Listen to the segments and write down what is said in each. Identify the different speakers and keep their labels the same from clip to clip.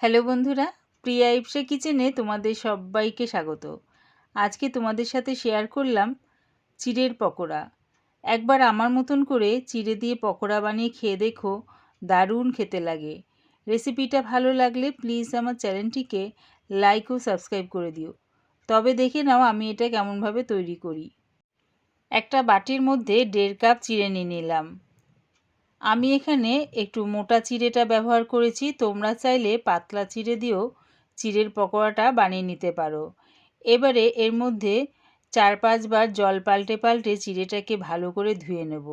Speaker 1: Hello বন্ধুরা, প্রিয়া ইপসা কিচেনে তোমাদের সবাইকে স্বাগত। আজকে তোমাদের সাথে শেয়ার করলাম চিড়ের পকোড়া। একবার আমার মতন করে চিড়ে দিয়ে পকোড়া বানিয়ে খেয়ে দেখো, দারুণ খেতে লাগে। রেসিপিটা ভালো লাগলে প্লিজ আমার চ্যানেলটিকে লাইক ও সাবস্ক্রাইব করে দিও। তবে দেখে নাও আমি এটা কেমনভাবে তৈরি করি। একটা বাটির মধ্যে 1.5 কাপ চিড়ে নিয়ে নিলাম। আমি এখানে একটু মোটা চিড়েটা ব্যবহার করেছি, তোমরা চাইলে পাতলা চিড়ে দিয়েও চিড়ের পকোড়াটা বানিয়ে নিতে পারো। এবারে এর মধ্যে 4-5 বার জল পাল্টে পাল্টে চিড়েটাকে ভালো করে ধুয়ে নেব।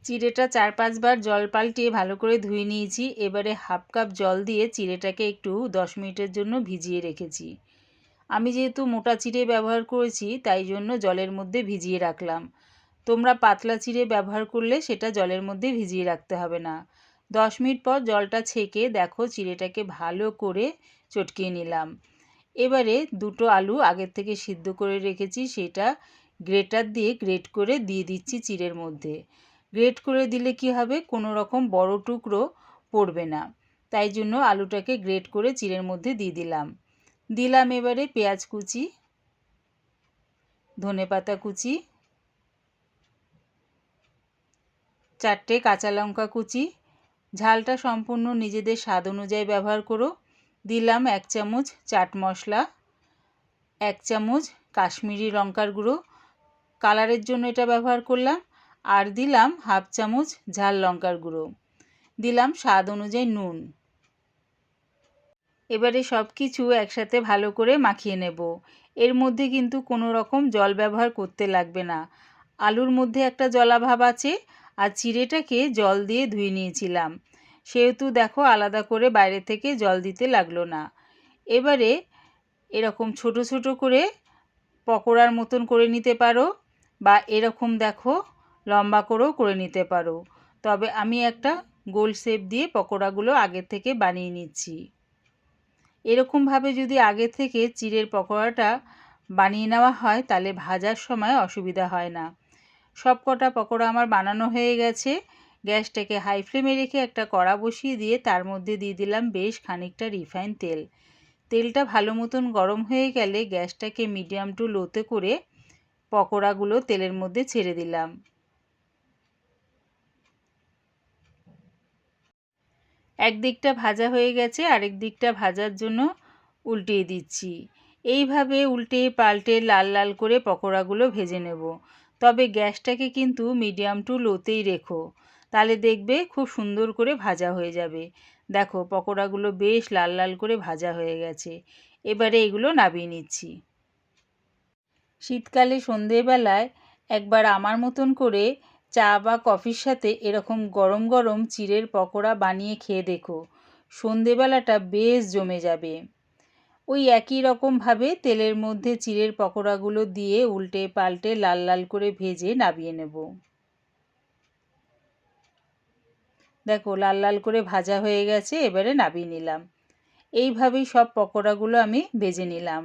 Speaker 1: চিড়েটা 4-5 বার জল পাল্টিয়ে ভালো করে ধুয়ে নিয়েছি। এবারে 1/2 কাপ জল দিয়ে চিড়েটাকে একটু 10 মিনিটের জন্য ভিজিয়ে রেখেছি। আমি যেহেতু মোটা চিড়ে ব্যবহার করেছি তাই জন্য জলের মধ্যে ভিজিয়ে রাখলাম। তোমরা পাতলা চিড়ে ব্যবহার করলে সেটা জলের মধ্যে ভিজিয়ে রাখতে হবে না। 10 মিনিট পর জলটা ছেঁকে দেখো চিড়েটাকে ভালো করে চটকিয়ে নিলাম। এবারে 2টো আলু আগের থেকে সিদ্ধ করে রেখেছি, সেটা গ্রেটার দিয়ে গ্রেট করে দিয়ে দিচ্ছি চিড়ের মধ্যে। গ্রেট করে দিলে কি হবে, কোনো রকম বড় টুকরো পড়বে না, তাই জন্য আলুটাকে গ্রেট করে চিড়ের মধ্যে দিয়ে দিলাম। এবারে পেঁয়াজ কুচি, ধনেপাতা কুচি, 4টে কাঁচা লঙ্কা কুচি, ঝালটা সম্পূর্ণ নিজেদের স্বাদ অনুযায়ী ব্যবহার করো। দিলাম 1 চামচ চাট মশলা, 1 চামচ কাশ্মীরি লঙ্কার গুঁড়ো, কালারের জন্য এটা ব্যবহার করলাম। আর দিলাম 1/2 চামচ ঝাল লঙ্কার গুঁড়ো, দিলাম স্বাদ অনুযায়ী নুন। এবারে সব কিছু একসাথে ভালো করে মাখিয়ে নেব। এর মধ্যে কিন্তু কোনো রকম জল ব্যবহার করতে লাগবে না। আলুর মধ্যে একটা জলাভাব আছে, আর চিড়েটাকে জল দিয়ে ধুয়ে নিয়েছিলাম, সেহেতু দেখো আলাদা করে বাইরে থেকে জল দিতে লাগলো না। এবারে এরকম ছোট ছোট করে পকোড়ার মতন করে নিতে পারো, বা এরকম দেখো লম্বা করেও করে নিতে পারো। তবে আমি একটা গোল শেপ দিয়ে পকোড়াগুলো আগে থেকে বানিয়ে নিচ্ছি। এরকমভাবে যদি আগে থেকে চিড়ের পকোড়াটা বানিয়ে নেওয়া হয় তাহলে ভাজার সময় অসুবিধা হয় না। সব কটা পকোড়া আমার বানানো হয়ে গেছে। গ্যাসটাকে হাই ফ্লেমে রেখে একটা কড়া বসিয়ে দিয়ে তার মধ্যে দিয়ে দিলাম বেশ খানিকটা রিফাইন তেল। তেলটা ভালো মতন গরম হয়ে গেলে গ্যাসটাকে মিডিয়াম টু লোতে করে পকোড়াগুলো তেলের মধ্যে ছেড়ে দিলাম। একদিকটা ভাজা হয়ে গেছে, আরেক দিকটা ভাজার জন্য উল্টিয়ে দিচ্ছি। এইভাবে উল্টে পাল্টে লাল লাল করে পকোড়াগুলো ভেজে নেব। তবে গ্যাসটাকে কিন্তু মিডিয়াম টু লোতেই রেখো, তাহলে দেখবে খুব সুন্দর করে ভাজা হয়ে যাবে। দেখো পকোড়াগুলো বেশ লাল লাল করে ভাজা হয়ে গেছে। এবারে এগুলো নামিয়ে নিচ্ছি। শীতকালে সন্ধেবেলায় একবার আমার মতন করে চা বা কফির সাথে এরকম গরম গরম চিড়ের পকোড়া বানিয়ে খেয়ে দেখো, সন্ধেবেলাটা বেশ জমে যাবে। ওই একই রকমভাবে তেলের মধ্যে চিড়ের পকোড়াগুলো দিয়ে উল্টে পাল্টে লাল লাল করে ভেজে নামিয়ে নেব। দেখো লাল লাল করে ভাজা হয়ে গেছে, এবারে নামিয়ে নিলাম। এইভাবেই সব পকোড়াগুলো আমি ভেজে নিলাম।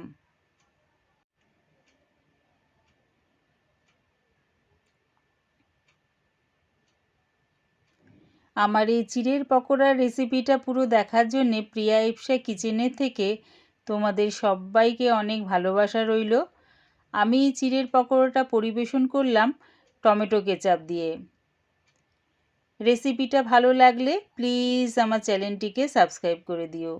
Speaker 1: আমার এই চিড়ের পকোড়ার রেসিপিটা পুরো দেখার জন্যে প্রিয়া ইপসা কিচেনের থেকে তোমাদের সবাইকে অনেক ভালোবাসা রইল। আমি এই চিড়ের পকোড়াটা পরিবেশন করলাম টমেটো কেচাপ দিয়ে। রেসিপিটা ভালো লাগলে প্লিজ আমার চ্যানেলটিকে সাবস্ক্রাইব করে দিও।